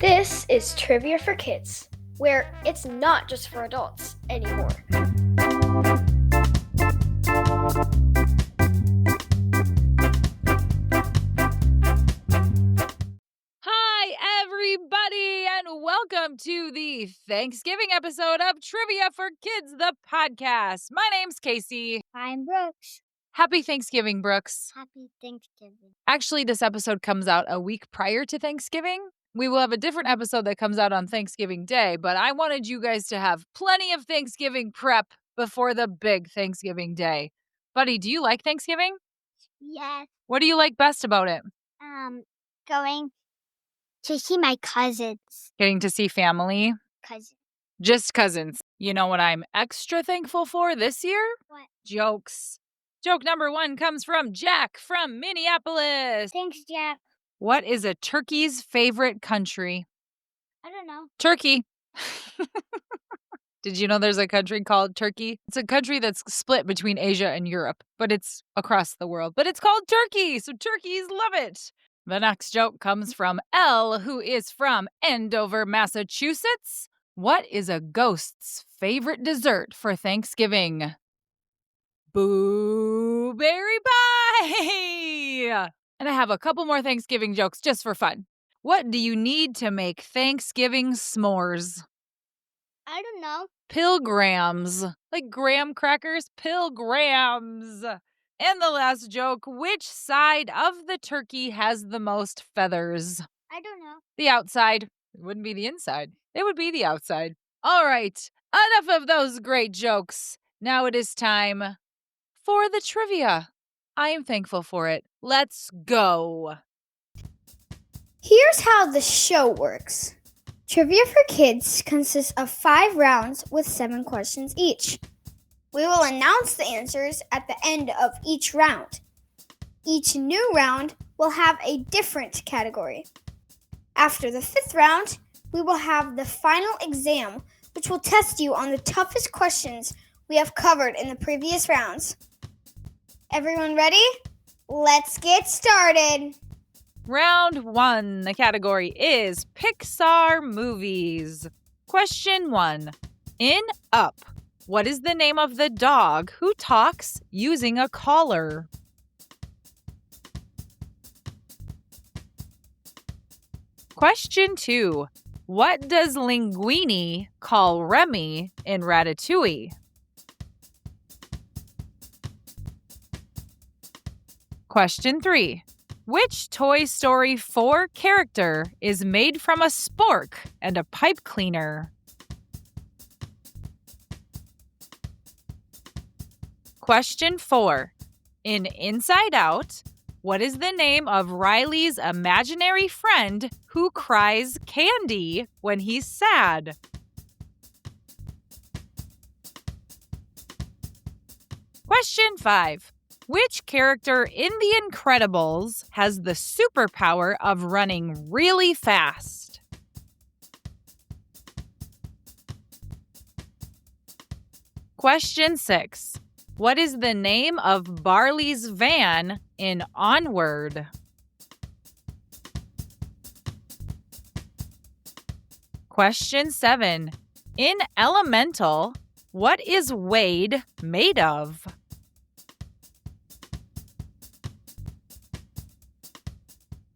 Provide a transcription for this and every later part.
This is Trivia for Kids, where it's not just for adults anymore. Hi, everybody, and welcome to the Thanksgiving episode of Trivia for Kids, the podcast. My name's Casey. I'm Brooks. Happy Thanksgiving, Brooks. Happy Thanksgiving. Actually, this episode comes out a week prior to Thanksgiving. We will have a different episode that comes out on Thanksgiving Day, but I wanted you guys to have plenty of Thanksgiving prep before the big Thanksgiving Day. Buddy, do you like Thanksgiving? Yes. What do you like best about it? Going to see my cousins. Getting to see family? Just cousins. You know what I'm extra thankful for this year? What? Jokes. Joke number 1 comes from Jack from Minneapolis. Thanks, Jack. What is a turkey's favorite country? I don't know. Turkey. Did you know there's a country called Turkey? It's a country that's split between Asia and Europe, but it's across the world. But it's called Turkey, so turkeys love it. The next joke comes from Elle, who is from Andover, Massachusetts. What is a ghost's favorite dessert for Thanksgiving? Blueberry pie! And I have a couple more Thanksgiving jokes just for fun. What do you need to make Thanksgiving s'mores? I don't know. Pilgrams. Like graham crackers, pilgrams. And the last joke, which side of the turkey has the most feathers? I don't know. The outside. It wouldn't be the inside. It would be the outside. All right, enough of those great jokes. Now it is time for the trivia. I am thankful for it. Let's go. Here's how the show works. Trivia for Kids consists of 5 rounds with 7 questions each. We will announce the answers at the end of each round. Each new round will have a different category. After the 5th round, we will have the final exam, which will test you on the toughest questions we have covered in the previous rounds. Everyone ready? Let's get started. Round 1. The category is Pixar Movies. Question 1. In Up, what is the name of the dog who talks using a collar? Question 2. What does Linguini call Remy in Ratatouille? Question 3. Which Toy Story 4 character is made from a spork and a pipe cleaner? Question 4. In Inside Out, what is the name of Riley's imaginary friend who cries candy when he's sad? Question 5. Which character in The Incredibles has the superpower of running really fast? Question 6. What is the name of Barley's van in Onward? Question 7. In Elemental, what is Wade made of?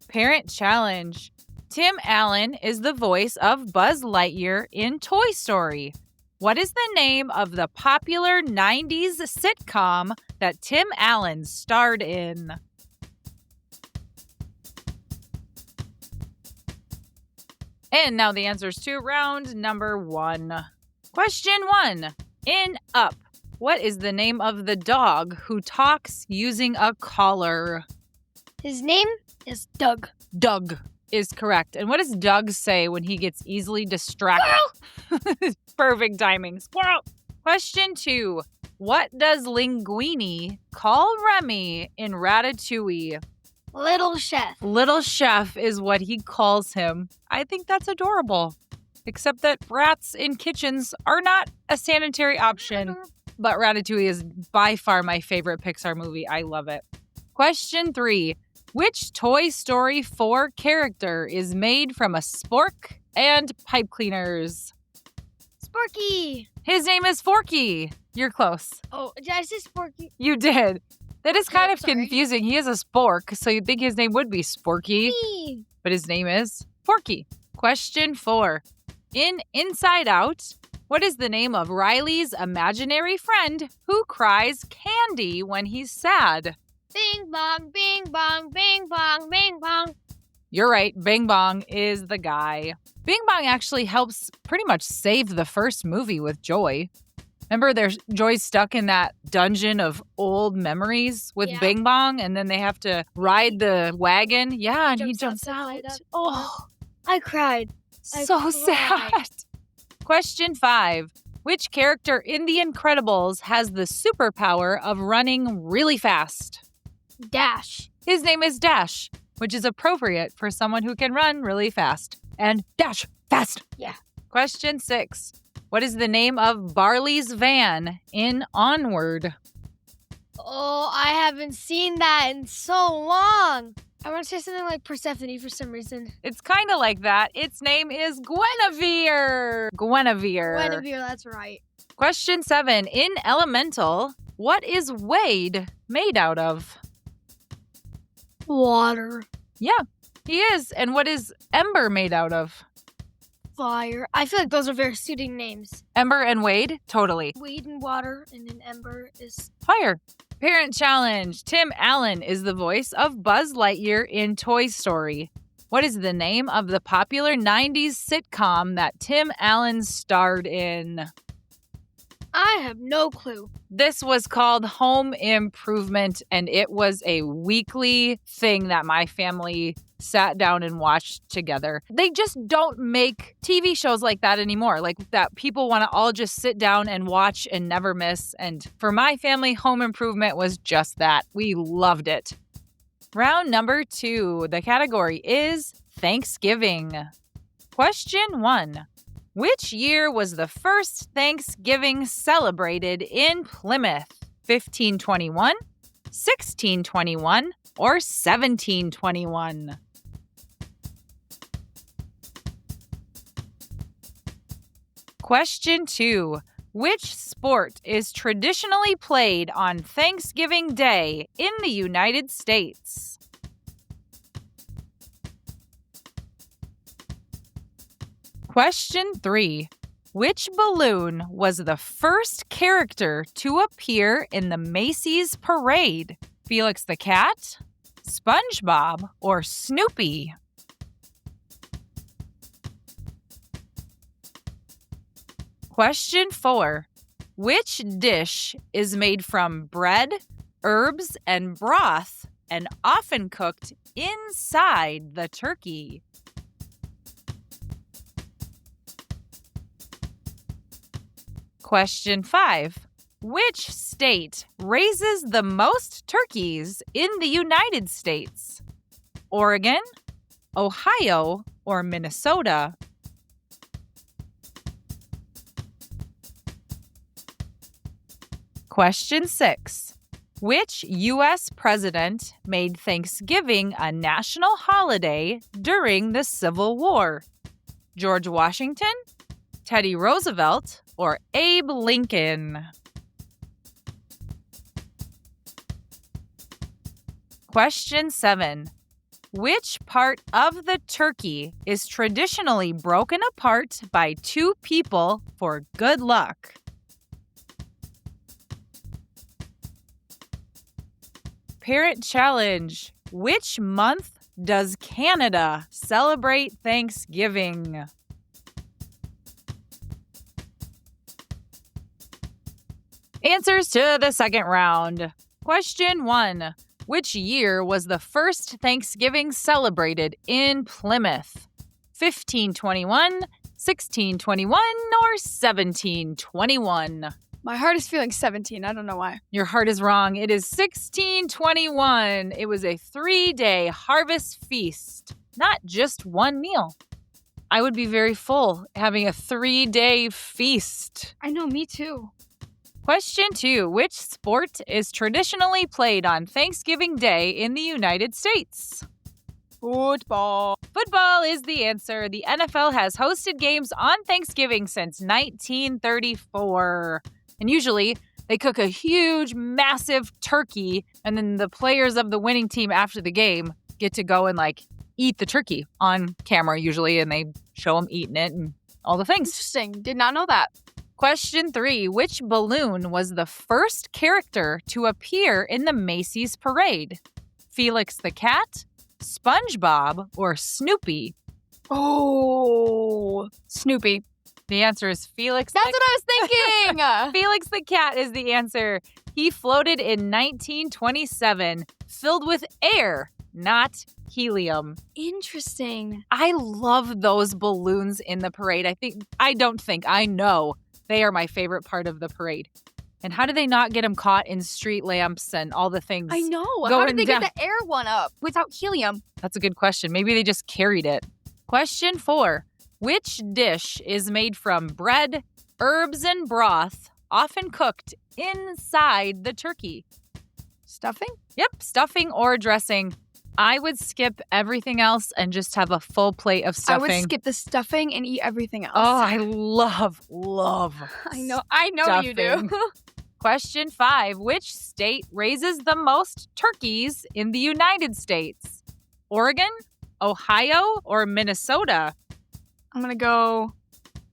Parent challenge. Tim Allen is the voice of Buzz Lightyear in Toy Story. What is the name of the popular 90s sitcom that Tim Allen starred in? And now the answers to round number 1. Question 1. In Up, what is the name of the dog who talks using a collar? His name is Doug. Doug is correct. And what does Doug say when he gets easily distracted? Perfect timing. Squirrel. Question 2. What does Linguini call Remy in Ratatouille? Little Chef. Little Chef is what he calls him. I think that's adorable. except that rats in kitchens are not a sanitary option. But Ratatouille is by far my favorite Pixar movie. I love it. Question 3. Which Toy Story 4 character is made from a spork and pipe cleaners? Sporky. His name is Forky. You're close. Oh, did I say Sporky? You did. That is kind of sorry. confusing. He is a spork, so you'd think his name would be Sporky, but his name is Forky. Question 4. In Inside Out, what is the name of Riley's imaginary friend who cries candy when he's sad? Bing bong, bing bong, bing bong, bing bong. You're right. Bing Bong is the guy. Bing Bong actually helps pretty much save the first movie with Joy. Remember, Joy's stuck in that dungeon of old memories with Yeah. Bing Bong, and then they have to ride the wagon. Yeah, and he jumps the out. slide up. Oh, I cried. I so cried. sad. Question 5. Which character in The Incredibles has the superpower of running really fast? Dash. His name is Dash, which is appropriate for someone who can run really fast. And dash fast. Yeah. Question 6. What is the name of Barley's van in Onward? Oh, I haven't seen that in so long. I want to say something like Persephone for some reason. It's kind of like that. Its name is Guinevere. Guinevere, that's right. Question 7. In Elemental, what is Wade made out of? Water. Yeah, he is. And what is Ember made out of? Fire. I feel like those are very suiting names. Ember and Wade? Totally. Weed and water, and an ember is Fire. Parent challenge. Tim Allen is the voice of Buzz Lightyear in Toy Story. What is the name of the popular 90s sitcom that Tim Allen starred in? I have no clue. This was called Home Improvement, and it was a weekly thing that my family sat down and watched together. They just don't make TV shows like that anymore, like that people want to all just sit down and watch and never miss. And for my family, Home Improvement was just that. We loved it. Round number 2. The category is Thanksgiving. Question 1. Which year was the first Thanksgiving celebrated in Plymouth? 1521, 1621, or 1721? Question 2. Which sport is traditionally played on Thanksgiving Day in the United States? Question 3. Which balloon was the first character to appear in the Macy's parade? Felix the Cat, SpongeBob, or Snoopy? Question 4. Which dish is made from bread, herbs, and broth and often cooked inside the turkey? Question 5. Which state raises the most turkeys in the United States? Oregon, Ohio, or Minnesota? Question 6. Which U.S. president made Thanksgiving a national holiday during the Civil War? George Washington, Teddy Roosevelt, or Abe Lincoln? Question 7. Which part of the turkey is traditionally broken apart by two people for good luck? Parent challenge. Which month does Canada celebrate Thanksgiving? Answers to the second round. Question 1. Which year was the first Thanksgiving celebrated in Plymouth? 1521, 1621, or 1721? My heart is feeling 17. I don't know why. Your heart is wrong. It is 1621. It was a 3-day harvest feast, not just one meal. I would be very full having a 3-day feast. I know, me too. Question 2. Which sport is traditionally played on Thanksgiving Day in the United States? Football. Football is the answer. The NFL has hosted games on Thanksgiving since 1934. And usually they cook a huge, massive turkey, and then the players of the winning team after the game get to go and like eat the turkey on camera usually, and they show them eating it and all the things. Interesting. Did not know that. Question 3. Which balloon was the first character to appear in the Macy's parade? Felix the Cat, SpongeBob, or Snoopy? Oh, Snoopy. The answer is Felix That's the what I was thinking. Felix the Cat is the answer. He floated in 1927, filled with air, not helium. Interesting. I love those balloons in the parade. I know they are my favorite part of the parade. And how did they not get them caught in street lamps and all the things? I know. How going did they down? get the air one up without helium? That's a good question. Maybe they just carried it. Question 4. Which dish is made from bread, herbs, and broth, often cooked inside the turkey? Stuffing? Yep, stuffing or dressing. I would skip everything else and just have a full plate of stuffing. I would skip the stuffing and eat everything else. Oh, I love I know you do. stuffing. Question 5. Which state raises the most turkeys in the United States? Oregon, Ohio, or Minnesota? I'm going to go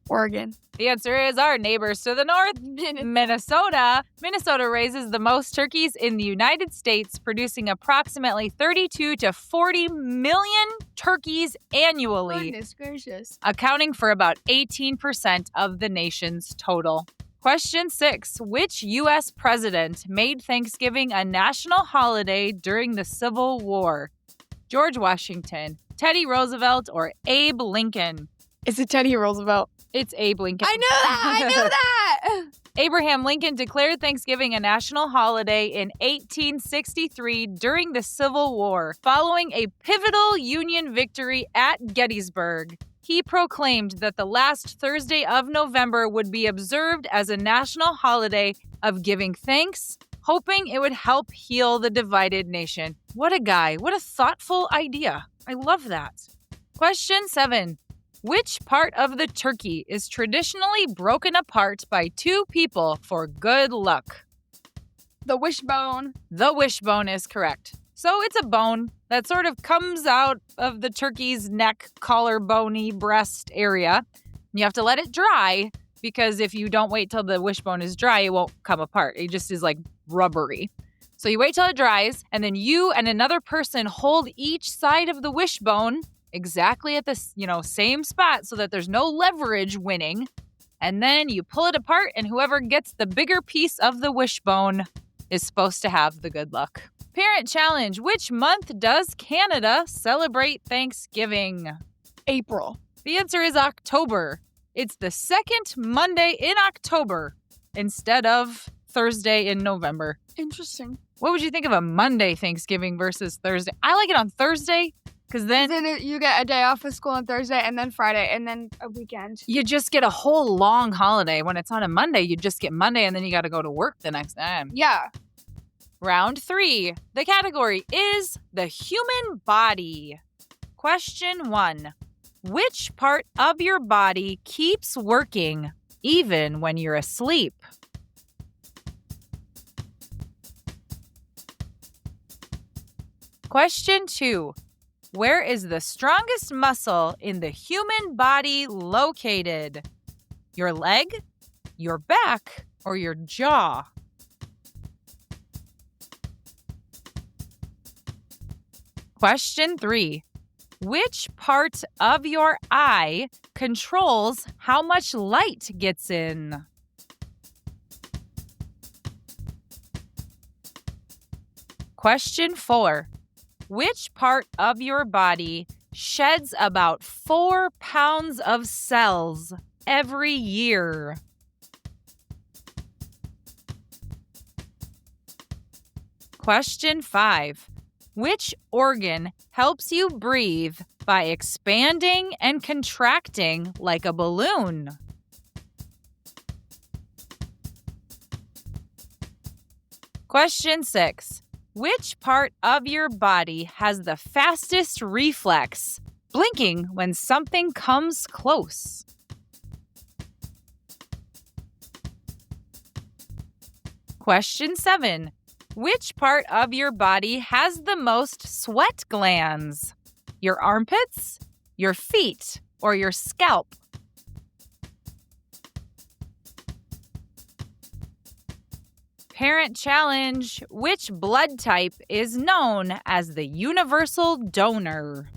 Oregon. The answer is our neighbors to the north, Minnesota. Minnesota raises the most turkeys in the United States, producing approximately 32 to 40 million turkeys annually, Goodness gracious. accounting for about 18% of the nation's total. Question 6. Which U.S. president made Thanksgiving a national holiday during the Civil War? George Washington, Teddy Roosevelt, or Abe Lincoln? Is it Teddy Roosevelt? It's Abe Lincoln. I knew that. Abraham Lincoln declared Thanksgiving a national holiday in 1863 during the Civil War, following a pivotal Union victory at Gettysburg. He proclaimed that the last Thursday of November would be observed as a national holiday of giving thanks, hoping it would help heal the divided nation. What a guy. What a thoughtful idea. I love that. Question 7. Which part of the turkey is traditionally broken apart by two people for good luck? The wishbone. The wishbone is correct. So it's a bone that sort of comes out of the turkey's neck, collarbone-y breast area. You have to let it dry because if you don't wait till the wishbone is dry, it won't come apart. It just is like rubbery. So you wait till it dries, and then you and another person hold each side of the wishbone exactly at the same spot so that there's no leverage winning. And then you pull it apart, and whoever gets the bigger piece of the wishbone is supposed to have the good luck. Parent challenge. Which month does Canada celebrate Thanksgiving? April. The answer is October. It's the second Monday in October instead of Thursday in November. Interesting. What would you think of a Monday Thanksgiving versus Thursday? I like it on Thursday because then You get a day off of school on Thursday and then Friday and then a weekend. you just get a whole long holiday. When it's on a Monday, you just get Monday and then you got to go to work the next time. Yeah. Round 3. The category is the human body. Question 1. Which part of your body keeps working even when you're asleep? Question 2. Where is the strongest muscle in the human body located? Your leg, your back, or your jaw? Question 3. Which part of your eye controls how much light gets in? Question 4. Which part of your body sheds about 4 pounds of cells every year? Question 5. Which organ helps you breathe by expanding and contracting like a balloon? Question 6. Which part of your body has the fastest reflex, blinking when something comes close? Question 7. Which part of your body has the most sweat glands? Your armpits, your feet, or your scalp? Parent challenge. Which blood type is known as the universal donor?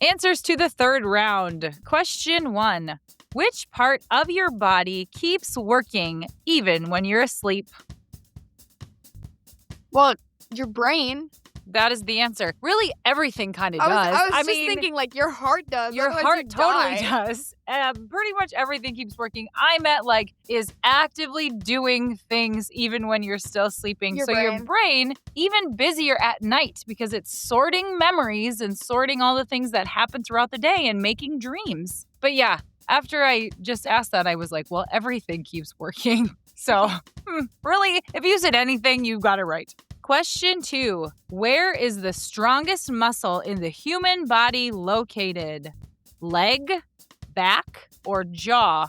Answers to the third round. Question 1. Which part of your body keeps working even when you're asleep? Well, your brain. That is the answer. Really, everything kind of does. I was just thinking, like, your heart does. Your otherwise heart you'd totally die. does. Pretty much everything keeps working. I meant, like, is actively doing things even when you're still sleeping. Your Your brain, even busier at night because it's sorting memories and sorting all the things that happen throughout the day and making dreams. But yeah, after I just asked that, I was like, well, everything keeps working. So, really, if you said anything, you got it right. Question 2. Where is the strongest muscle in the human body located? Leg, back, or jaw?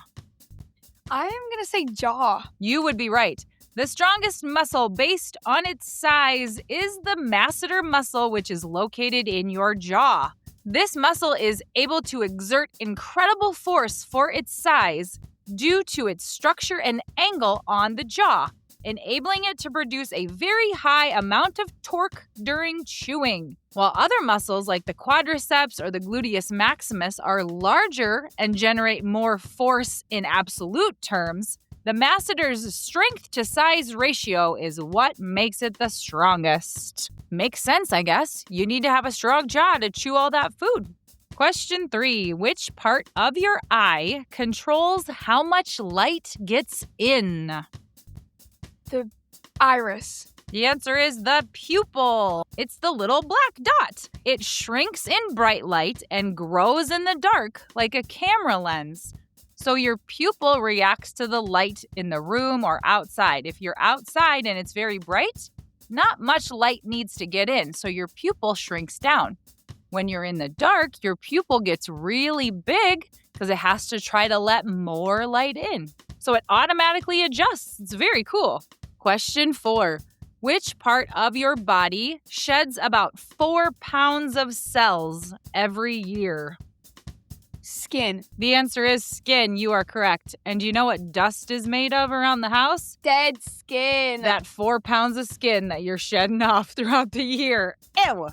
I am going to say jaw. You would be right. The strongest muscle based on its size is the masseter muscle, which is located in your jaw. This muscle is able to exert incredible force for its size due to its structure and angle on the jaw, enabling it to produce a very high amount of torque during chewing. While other muscles like the quadriceps or the gluteus maximus are larger and generate more force in absolute terms, the masseter's strength to size ratio is what makes it the strongest. Makes sense, I guess. You need to have a strong jaw to chew all that food. Question 3. Which part of your eye controls how much light gets in? The iris. The answer is the pupil. It's the little black dot. It shrinks in bright light and grows in the dark like a camera lens. So your pupil reacts to the light in the room or outside. If you're outside and it's very bright, not much light needs to get in, so your pupil shrinks down. When you're in the dark, your pupil gets really big because it has to try to let more light in. So it automatically adjusts. It's very cool. Question 4. Which part of your body sheds about 4 pounds of cells every year? Skin. The answer is skin. You are correct. And do you know what dust is made of around the house? Dead skin. That 4 pounds of skin that you're shedding off throughout the year. Ew.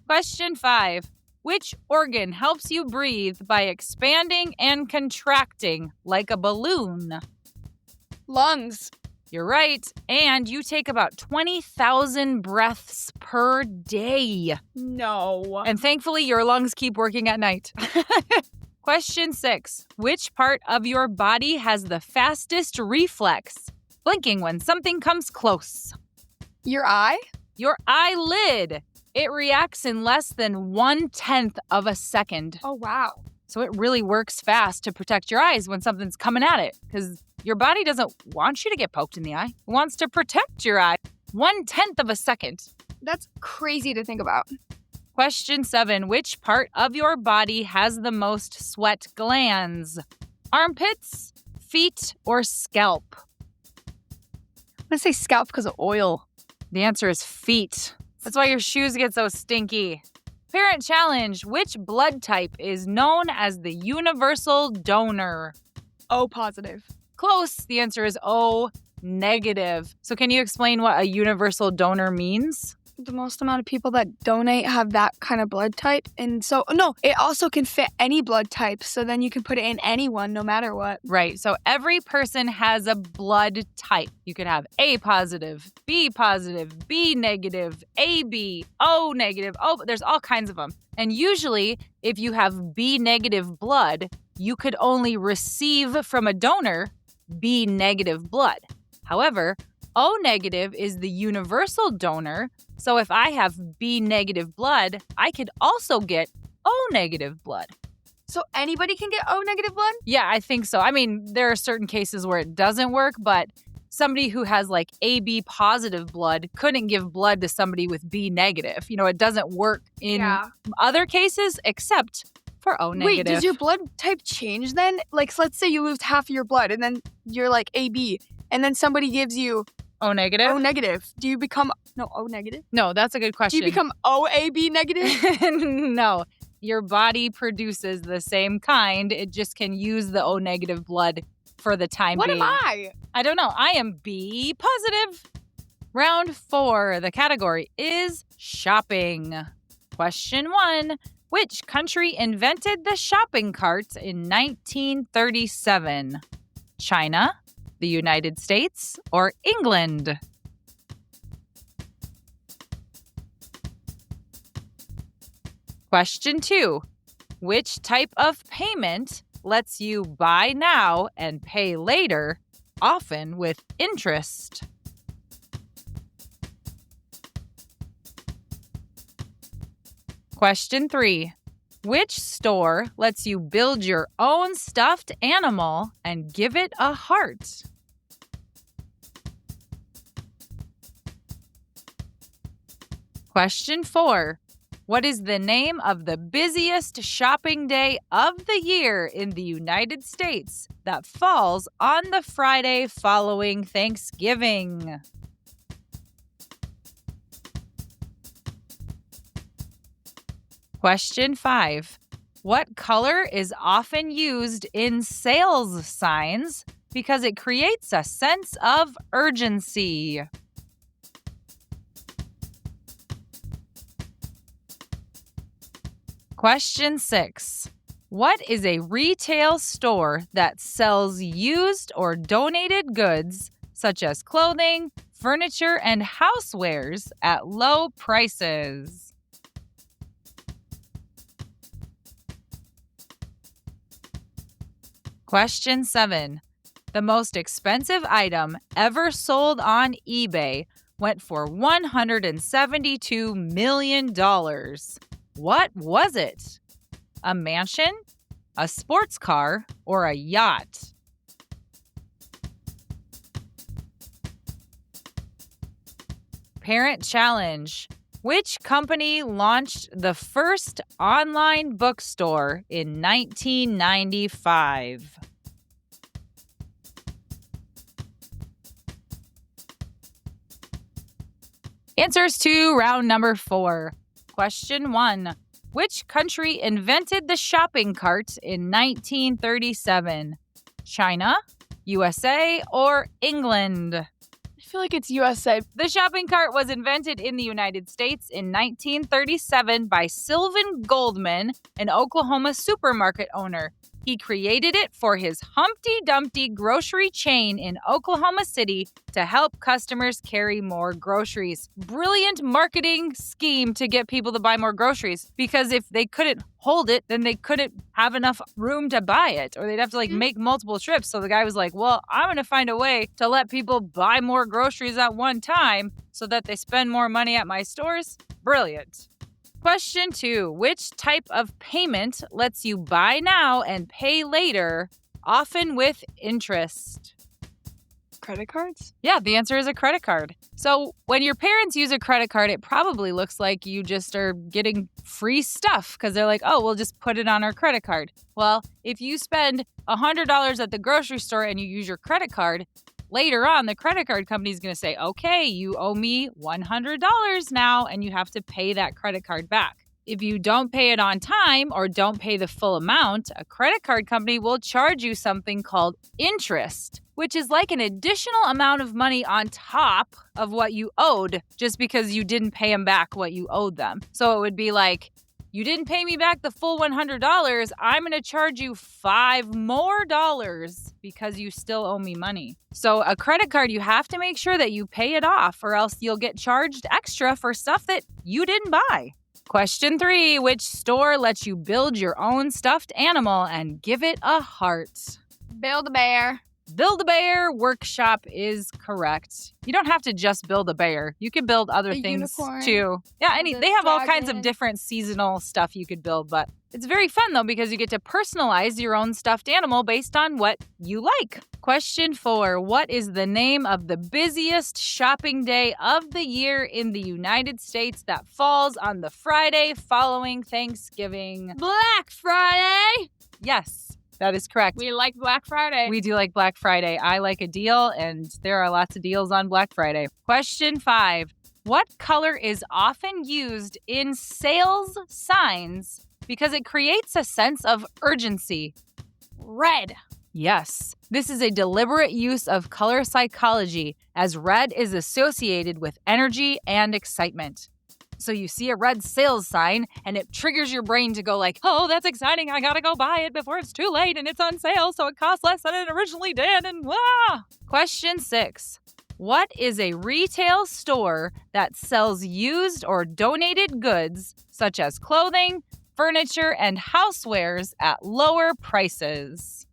Question 5. Which organ helps you breathe by expanding and contracting like a balloon? Lungs. You're right. And you take about 20,000 breaths per day. No. And thankfully, your lungs keep working at night. Question 6. Which part of your body has the fastest reflex, blinking when something comes close? Your eye? Your eyelid. It reacts in less than 1/10 of a second. Oh, wow. So it really works fast to protect your eyes when something's coming at it, because your body doesn't want you to get poked in the eye. It wants to protect your eye. 1/10 of a second. That's crazy to think about. Question 7. Which part of your body has the most sweat glands? Armpits, feet, or scalp? I'm going to say scalp because of oil. The answer is feet. That's why your shoes get so stinky. Parent challenge. Which blood type is known as the universal donor? O positive. Close. The answer is O negative. So can you explain what a universal donor means? The most amount of people that donate have that kind of blood type. And so, no, it also can fit any blood type. So then you can put it in anyone, no matter what. Right. So every person has a blood type. You could have A positive, B positive, B negative, AB, O negative. Oh, there's all kinds of them. And usually, if you have B negative blood, you could only receive from a donor B negative blood. However, O negative is the universal donor. So if I have B negative blood, I could also get O negative blood. So anybody can get O negative blood? Yeah, I think so. I mean, there are certain cases where it doesn't work, but somebody who has like AB positive blood couldn't give blood to somebody with B negative. It doesn't work in other cases except for O negative. Wait, does your blood type change then? Like, so let's say you lose half of your blood and then you're like AB, and then somebody gives you O negative? O negative. Do you become O negative? No, that's a good Do question. you become OAB negative? No. Your body produces the same kind. It just can use the O negative blood for the time being. What am I? I don't know. I am B positive. Round 4. The category is shopping. Question 1. Which country invented the shopping cart in 1937? China, the United States, or England? Question 2. Which type of payment lets you buy now and pay later, often with interest? Question 3. Which store lets you build your own stuffed animal and give it a heart? Question 4. What is the name of the busiest shopping day of the year in the United States that falls on the Friday following Thanksgiving? Question 5. What color is often used in sales signs because it creates a sense of urgency? Question 6. What is a retail store that sells used or donated goods such as clothing, furniture, and housewares at low prices? Question 7. The most expensive item ever sold on eBay went for $172 million. What was it? A mansion, a sports car, or a yacht? Parent challenge. Which company launched the first online bookstore in 1995? Answers to round number 4. Question 1. Which country invented the shopping cart in 1937? China, USA, or England? I feel like it's USA. The shopping cart was invented in the United States in 1937 by Sylvan Goldman, an Oklahoma supermarket owner. He created it for his Humpty Dumpty grocery chain in Oklahoma City to help customers carry more groceries. Brilliant marketing scheme to get people to buy more groceries, because if they couldn't hold it, then they couldn't have enough room to buy it, or they'd have to make multiple trips. So the guy was like, well, I'm going to find a way to let people buy more groceries at one time so that they spend more money at my stores. Brilliant. Question 2. Which type of payment lets you buy now and pay later, often with interest? Credit cards? Yeah, the answer is a credit card. So when your parents use a credit card, it probably looks like you just are getting free stuff because they're like, oh, we'll just put it on our credit card. Well, if you spend $100 at the grocery store and you use your credit card, later on, the credit card company is going to say, okay, you owe me $100 now, and you have to pay that credit card back. If you don't pay it on time or don't pay the full amount, a credit card company will charge you something called interest, which is like an additional amount of money on top of what you owed just because you didn't pay them back what you owed them. So it would be like, you didn't pay me back the full $100. I'm going to charge you $5 more because you still owe me money. So a credit card, you have to make sure that you pay it off, or else you'll get charged extra for stuff that you didn't buy. Question 3. Which store lets you build your own stuffed animal and give it a heart? Build-A-Bear. Build-A-Bear Workshop is correct. You don't have to just build a bear. You can build other A things unicorn, too. Yeah, the they have all kinds of dragon. different seasonal stuff you could build, but it's very fun though because you get to personalize your own stuffed animal based on what you like. Question 4. What is the name of the busiest shopping day of the year in the United States that falls on the Friday following Thanksgiving? Black Friday. Yes, that is correct. We like Black Friday. We do like Black Friday. I like a deal, and there are lots of deals on Black Friday. Question 5. What color is often used in sales signs because it creates a sense of urgency? Red. Yes. This is a deliberate use of color psychology, as red is associated with energy and excitement. So you see a red sales sign and it triggers your brain to go like, oh, that's exciting. I gotta go buy it before it's too late and it's on sale, so it costs less than it originally did, and wah! Question 6. What is a retail store that sells used or donated goods such as clothing, furniture, and housewares at lower prices?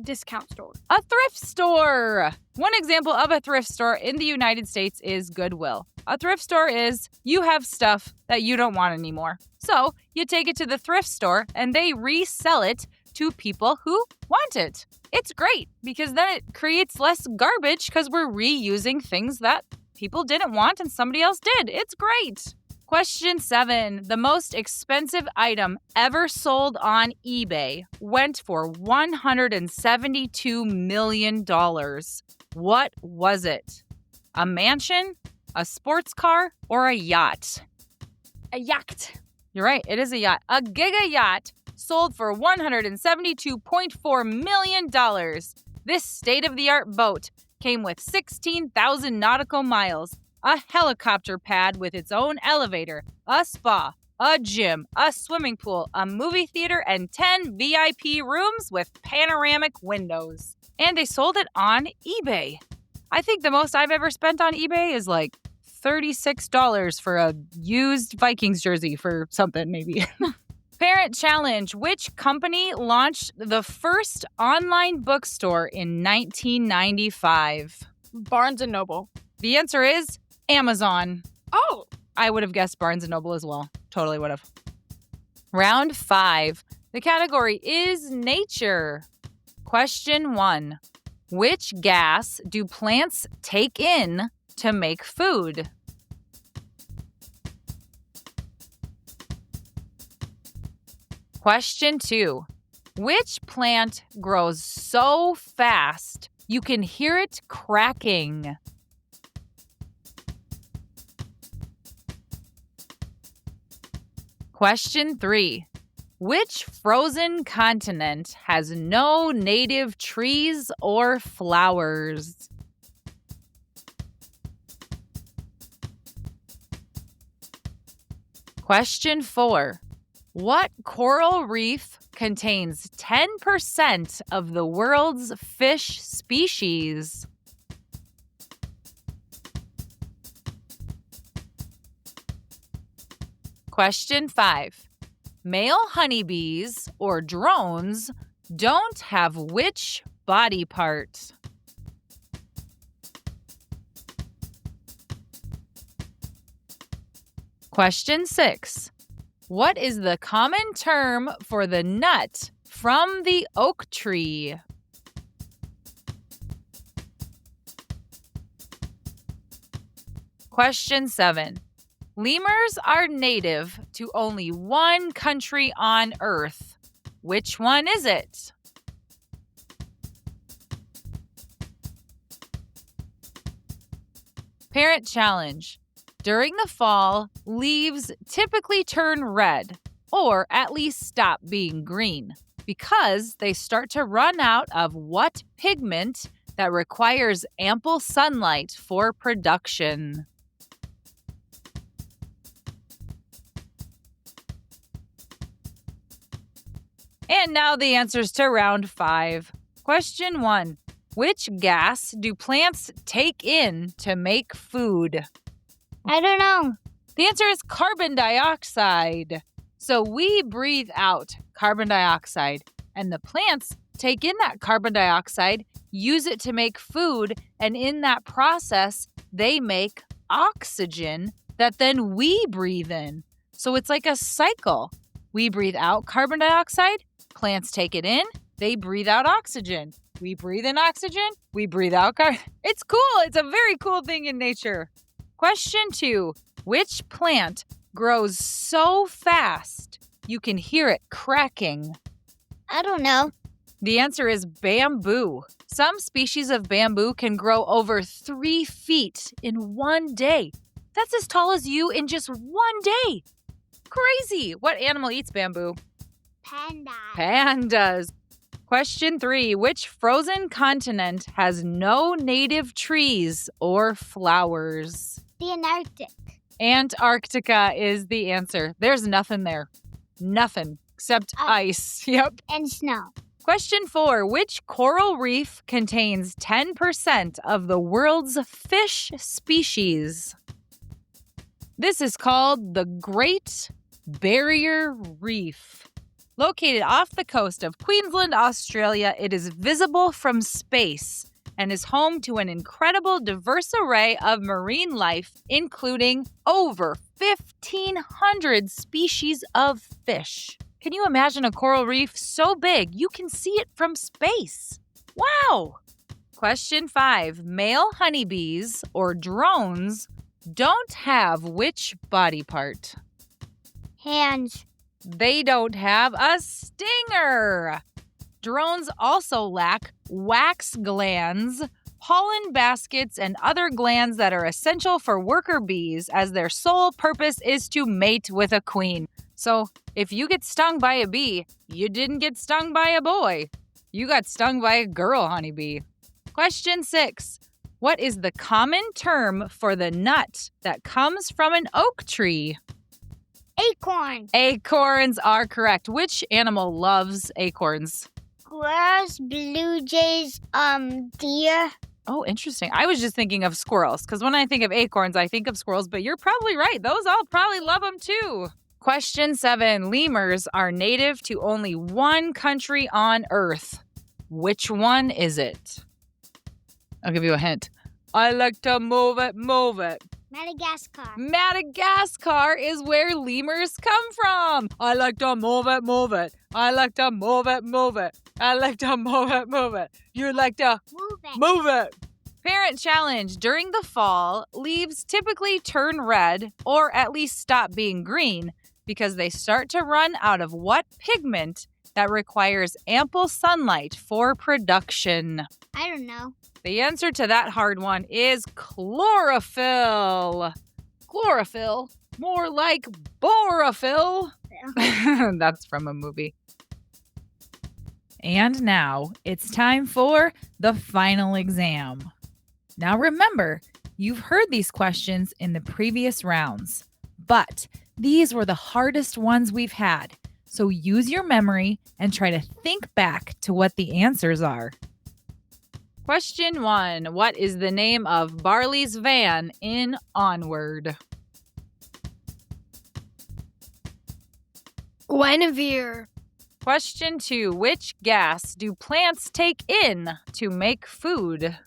Discount store. A thrift store. One example of a thrift store in the United States is Goodwill. A thrift store is you have stuff that you don't want anymore. So you take it to the thrift store and they resell it to people who want it. It's great because then it creates less garbage because we're reusing things that people didn't want and somebody else did. It's great. Question 7. The most expensive item ever sold on eBay went for $172 million. What was it? A mansion, a sports car, or a yacht? A yacht. You're right, it is a yacht. A giga yacht sold for $172.4 million. This state-of-the-art boat came with 16,000 nautical miles, a helicopter pad with its own elevator, a spa, a gym, a swimming pool, a movie theater, and 10 VIP rooms with panoramic windows. And they sold it on eBay. I think the most I've ever spent on eBay is like $36 for a used Vikings jersey for something, maybe. Parent challenge. Which company launched the first online bookstore in 1995? Barnes & Noble. The answer is Amazon. Oh. I would have guessed Barnes & Noble as well. Totally would have. Round 5. The category is nature. Question 1. Which gas do plants take in to make food? Question 2. Which plant grows so fast you can hear it cracking? Question 3. Which frozen continent has no native trees or flowers? Question 4. What coral reef contains 10% of the world's fish species? Question 5. Male honeybees or drones don't have which body part? Question 6. What is the common term for the nut from the oak tree? Question 7. Lemurs are native to only one country on Earth. Which one is it? Parent challenge. During the fall, leaves typically turn red, or at least stop being green, because they start to run out of what pigment that requires ample sunlight for production? And now the answers to round 5. Question 1. Which gas do plants take in to make food? I don't know. The answer is carbon dioxide. So we breathe out carbon dioxide, and the plants take in that carbon dioxide, use it to make food, and in that process, they make oxygen that then we breathe in. So it's like a cycle. We breathe out carbon dioxide, plants take it in, they breathe out oxygen. We breathe in oxygen, we breathe out carbon. It's cool. It's a very cool thing in nature. Question 2. Which plant grows so fast you can hear it cracking? I don't know. The answer is bamboo. Some species of bamboo can grow over 3 feet in one day. That's as tall as you in just one day. Crazy. What animal eats bamboo? Panda. Pandas. Question 3. Which frozen continent has no native trees or flowers? The Antarctic. Antarctica is the answer. There's nothing there. Nothing except ice. Yep. And snow. Question 4. Which coral reef contains 10% of the world's fish species? This is called the Great Barrier Reef. Located off the coast of Queensland, Australia, it is visible from space and is home to an incredible diverse array of marine life, including over 1,500 species of fish. Can you imagine a coral reef so big you can see it from space? Wow! Question 5. Male honeybees, or drones, don't have which body part? Hands. They don't have a stinger. Drones also lack wax glands, pollen baskets, and other glands that are essential for worker bees, as their sole purpose is to mate with a queen. So if you get stung by a bee, you didn't get stung by a boy. You got stung by a girl honeybee. Question 6. What is the common term for the nut that comes from an oak tree? Acorn. Acorns are correct. Which animal loves acorns? Squirrels, blue jays, deer. Oh, interesting. I was just thinking of squirrels, because when I think of acorns, I think of squirrels, but you're probably right. Those all probably love them too. Question 7. Lemurs are native to only one country on Earth. Which one is it? I'll give you a hint. I like to move it, move it. Madagascar. Madagascar is where lemurs come from. I like to move it, move it. I like to move it, move it. I like to move it, move it. You like to Move it. move it. Parent challenge. During the fall, leaves typically turn red or at least stop being green because they start to run out of what pigment that requires ample sunlight for production? I don't know. The answer to that hard one is chlorophyll. Chlorophyll? More like borophyll. That's from a movie. And now it's time for the final exam. Now remember, you've heard these questions in the previous rounds, but these were the hardest ones we've had. So use your memory and try to think back to what the answers are. Question 1. What is the name of Barley's van in Onward? Guinevere. Question 2. Which gas do plants take in to make food?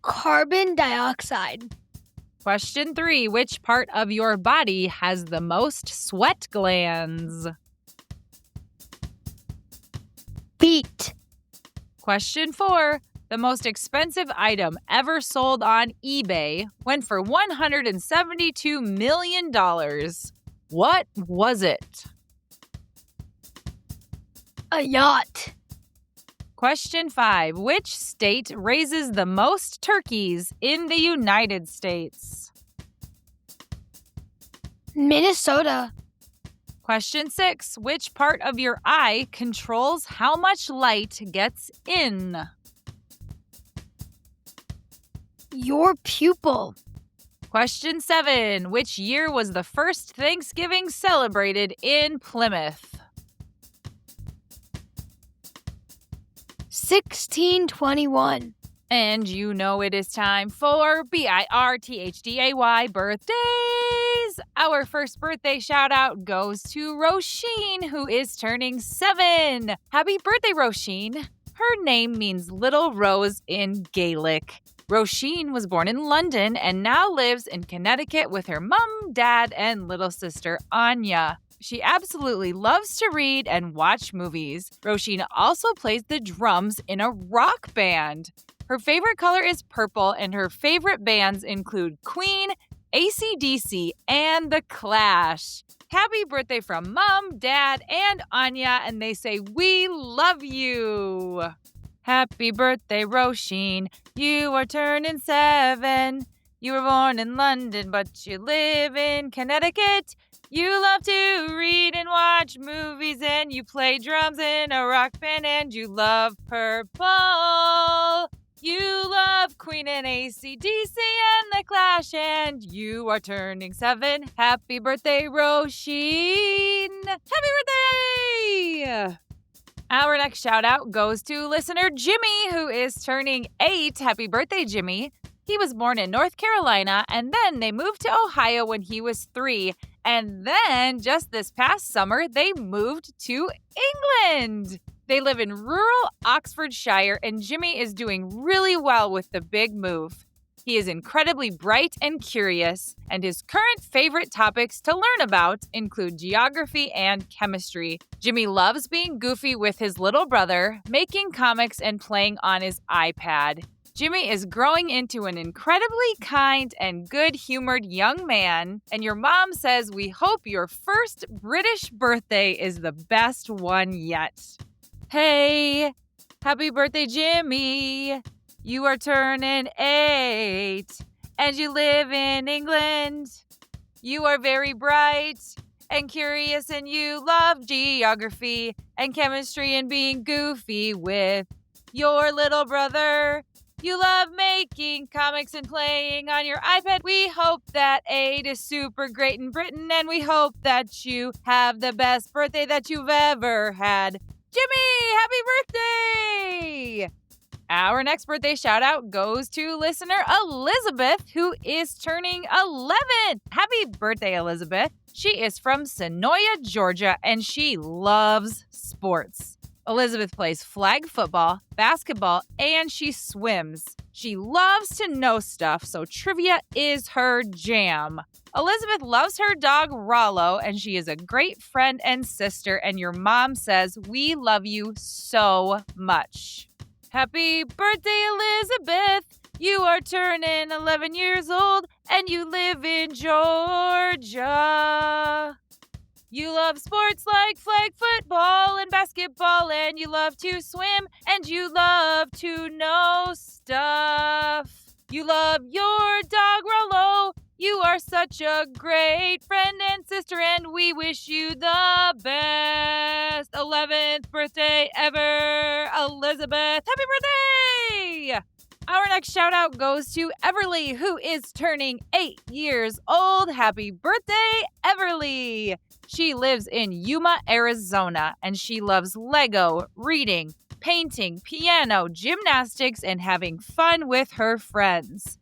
Carbon dioxide. Question 3. Which part of your body has the most sweat glands? Feet. Question 4. The most expensive item ever sold on eBay went for $172 million. What was it? A yacht. Question 5. Which state raises the most turkeys in the United States? Minnesota. Question 6. Which part of your eye controls how much light gets in? Your pupil. Question 7. Which year was the first Thanksgiving celebrated in Plymouth? 1621. And you know it is time for BIRTHDAY birthdays. Our first birthday shout out goes to Roisin, who is turning 7. Happy birthday, Roisin. Her name means Little Rose in Gaelic. Roisin was born in London and now lives in Connecticut with her mom, dad, and little sister, Anya. She absolutely loves to read and watch movies. Roisin also plays the drums in a rock band. Her favorite color is purple, and her favorite bands include Queen, AC/DC, and The Clash. Happy birthday from Mom, Dad, and Anya, and they say, we love you. Happy birthday, Roisin. You are turning 7. You were born in London, but you live in Connecticut. You love to read and watch movies, and you play drums in a rock band, and you love purple. You love Queen and AC/DC and The Clash, and you are turning 7. Happy birthday, Roisin! Happy birthday! Our next shout out goes to listener Jimmy, who is turning 8. Happy birthday, Jimmy. He was born in North Carolina, and then they moved to Ohio when he was 3. And then, just this past summer, they moved to England. They live in rural Oxfordshire, and Jimmy is doing really well with the big move. He is incredibly bright and curious, and his current favorite topics to learn about include geography and chemistry. Jimmy loves being goofy with his little brother, making comics, and playing on his iPad. Jimmy is growing into an incredibly kind and good-humored young man, and your mom says we hope your first British birthday is the best one yet. Hey, happy birthday, Jimmy. You are turning 8, and you live in England. You are very bright and curious, and you love geography and chemistry and being goofy with your little brother. You love making comics and playing on your iPad. We hope that 8 is super great in Britain, and we hope that you have the best birthday that you've ever had. Jimmy, happy birthday! Our next birthday shout out goes to listener Elizabeth, who is turning 11. Happy birthday, Elizabeth. She is from Sonoya, Georgia, and she loves sports. Elizabeth plays flag football, basketball, and she swims. She loves to know stuff, so trivia is her jam. Elizabeth loves her dog, Rollo, and she is a great friend and sister, and your mom says we love you so much. Happy birthday, Elizabeth! You are turning 11 years old, and you live in Georgia. You love sports like flag football and basketball, and you love to swim, and you love to know stuff. You love your dog, Rollo. You are such a great friend and sister, and we wish you the best 11th birthday ever, Elizabeth. Happy birthday! Our next shout out goes to Everly, who is turning 8 years old. Happy birthday, Everly! She lives in Yuma, Arizona, and she loves Lego, reading, painting, piano, gymnastics, and having fun with her friends.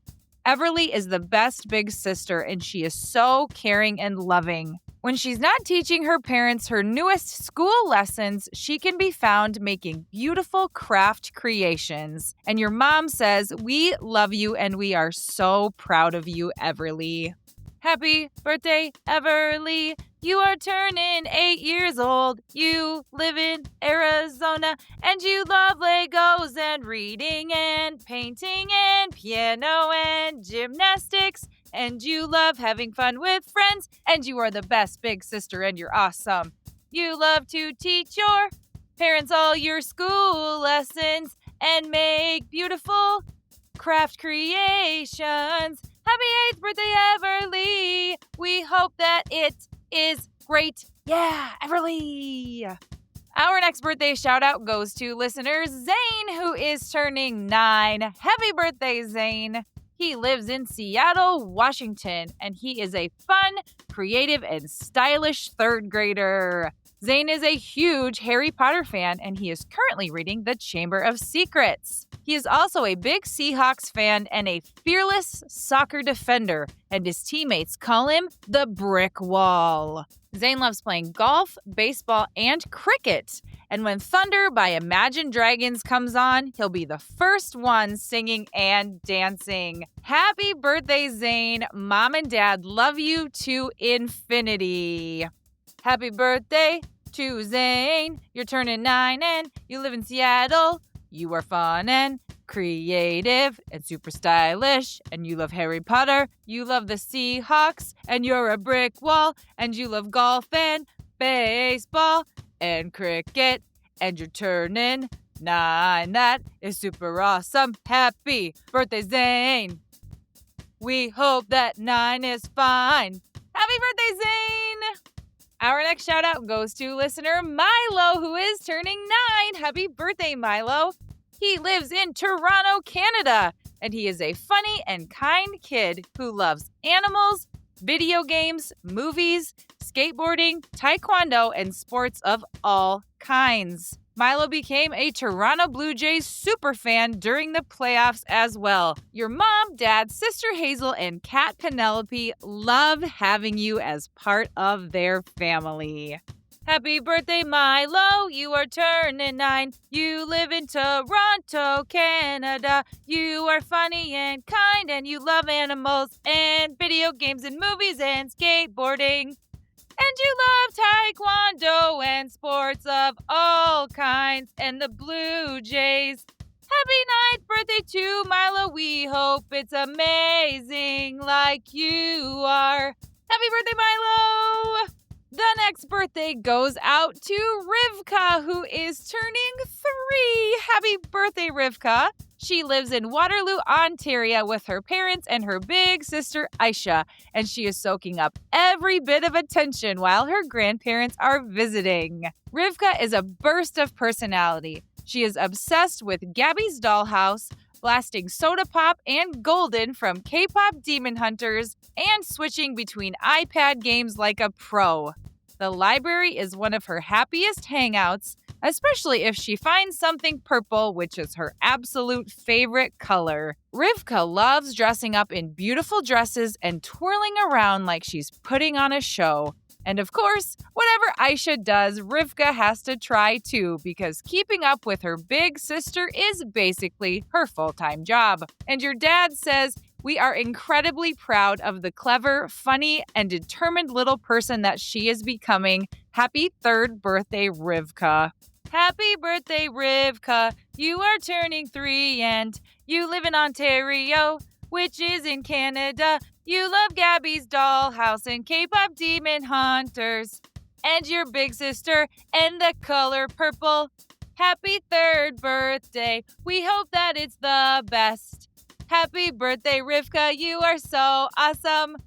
Everly is the best big sister, and she is so caring and loving. When she's not teaching her parents her newest school lessons, she can be found making beautiful craft creations. And your mom says, we love you and we are so proud of you, Everly. Happy birthday, Everly. You are turning 8 years old. You live in Arizona, and you love Legos and reading and painting and piano and gymnastics, and you love having fun with friends, and you are the best big sister, and you're awesome. You love to teach your parents all your school lessons and make beautiful craft creations. Happy 8th birthday, Everly. We hope that it is great. Yeah, Everly. Our next birthday shout out goes to listener Zane, who is turning 9. Happy birthday, Zane. He lives in Seattle, Washington, and he is a fun, creative, and stylish 3rd grader. Zane is a huge Harry Potter fan, and he is currently reading The Chamber of Secrets. He is also a big Seahawks fan and a fearless soccer defender, and his teammates call him the Brick Wall. Zane loves playing golf, baseball, and cricket. And when Thunder by Imagine Dragons comes on, he'll be the first one singing and dancing. Happy birthday, Zane. Mom and Dad love you to infinity. Happy birthday to Zane. You're turning 9 and you live in Seattle. You are fun and creative and super stylish, and you love Harry Potter. You love the Seahawks, and you're a brick wall, and you love golf and baseball and cricket, and you're turning 9. That is super awesome. Happy birthday, Zane. We hope that 9 is fine. Happy birthday, Zane. Our next shout out goes to listener Milo, who is turning 9. Happy birthday, Milo. He lives in Toronto, Canada, and he is a funny and kind kid who loves animals, video games, movies, skateboarding, taekwondo, and sports of all kinds. Milo became a Toronto Blue Jays superfan during the playoffs as well. Your mom, dad, sister Hazel, and cat Penelope love having you as part of their family. Happy birthday, Milo. You are turning 9. You live in Toronto, Canada. You are funny and kind, and you love animals and video games and movies and skateboarding. And you love taekwondo and sports of all kinds and the Blue Jays. Happy 9th birthday to Milo. We hope it's amazing like you are. Happy birthday, Milo. The next birthday goes out to Rivka, who is turning 3. Happy birthday, Rivka. She lives in Waterloo, Ontario with her parents and her big sister, Aisha, and she is soaking up every bit of attention while her grandparents are visiting. Rivka is a burst of personality. She is obsessed with Gabby's Dollhouse, blasting Soda Pop and Golden from K-pop Demon Hunters, and switching between iPad games like a pro. The library is one of her happiest hangouts, especially if she finds something purple, which is her absolute favorite color. Rivka loves dressing up in beautiful dresses and twirling around like she's putting on a show. And of course, whatever Aisha does, Rivka has to try too, because keeping up with her big sister is basically her full-time job. And your dad says, we are incredibly proud of the clever, funny, and determined little person that she is becoming. Happy 3rd birthday, Rivka. Happy birthday, Rivka. You are turning 3 and you live in Ontario, which is in Canada. You love Gabby's Dollhouse and K-pop Demon Hunters. And your big sister and the color purple. Happy 3rd birthday. We hope that it's the best. Happy birthday, Rivka. You are so awesome.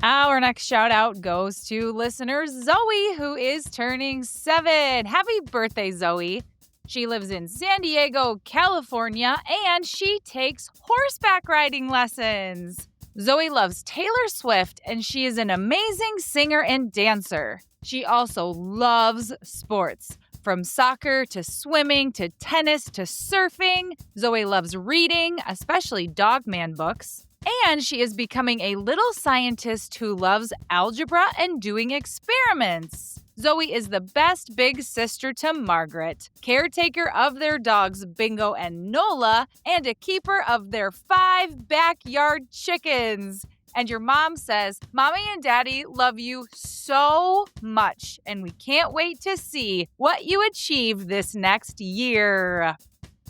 Our next shout out goes to listener Zoe, who is turning 7. Happy birthday, Zoe. She lives in San Diego, California, and she takes horseback riding lessons. Zoe loves Taylor Swift, and she is an amazing singer and dancer. She also loves sports. From soccer to swimming to tennis to surfing, Zoe loves reading, especially Dogman books. And she is becoming a little scientist who loves algebra and doing experiments. Zoe is the best big sister to Margaret, caretaker of their dogs Bingo and Nola, and a keeper of their 5 backyard chickens. And your mom says, Mommy and Daddy love you so much, and we can't wait to see what you achieve this next year.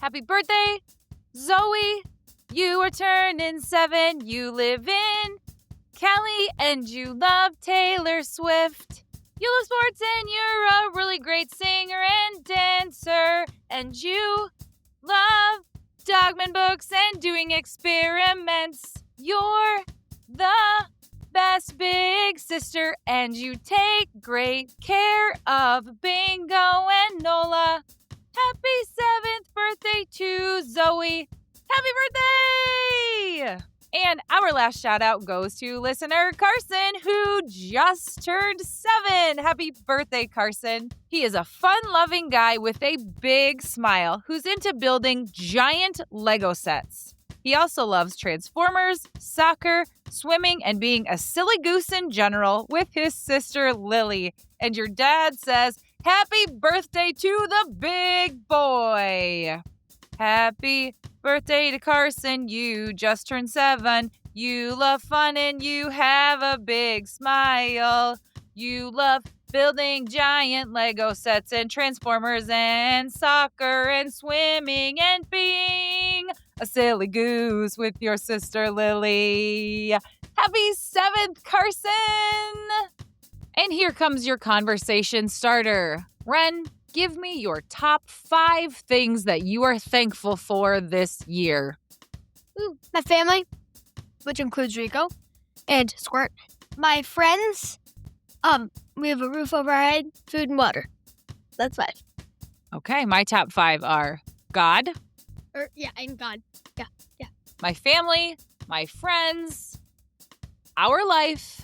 Happy birthday, Zoe. You are turning 7. You live in Cali, and you love Taylor Swift. You love sports, and you're a really great singer and dancer. And you love Dogman books and doing experiments. You're the best big sister, and you take great care of Bingo and Nola. Happy 7th birthday to Zoe. Happy birthday! And our last shout out goes to listener Carson, who just turned 7. Happy birthday, Carson. He is a fun-loving guy with a big smile who's into building giant Lego sets. He also loves Transformers, soccer, swimming, and being a silly goose in general with his sister Lily. And your dad says, happy birthday to the big boy. Happy birthday to Carson, you just turned 7. You love fun and you have a big smile. You love building giant Lego sets and Transformers and soccer and swimming and being a silly goose with your sister Lily. Happy 7th, Carson! And here comes your conversation starter. Ren, give me your top 5 things that you are thankful for this year. Ooh, my family, which includes Rico and Squirt. My friends, we have a roof over our head, food and water. That's 5. Okay, my top 5 are God, And God. Yeah. my family, my friends, our life,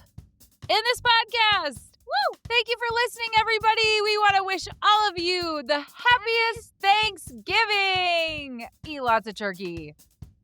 and this podcast. Woo! Thank you for listening, everybody. We want to wish all of you the happiest Thanksgiving. Eat lots of turkey.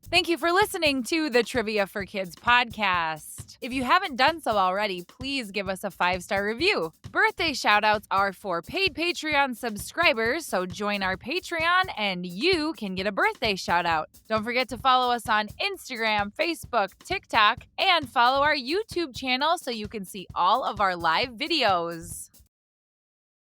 Thank you for listening to the Trivia for Kids podcast. If you haven't done so already, please give us a 5-star review. Birthday shoutouts are for paid Patreon subscribers, so join our Patreon and you can get a birthday shoutout. Don't forget to follow us on Instagram, Facebook, TikTok, and follow our YouTube channel so you can see all of our live videos.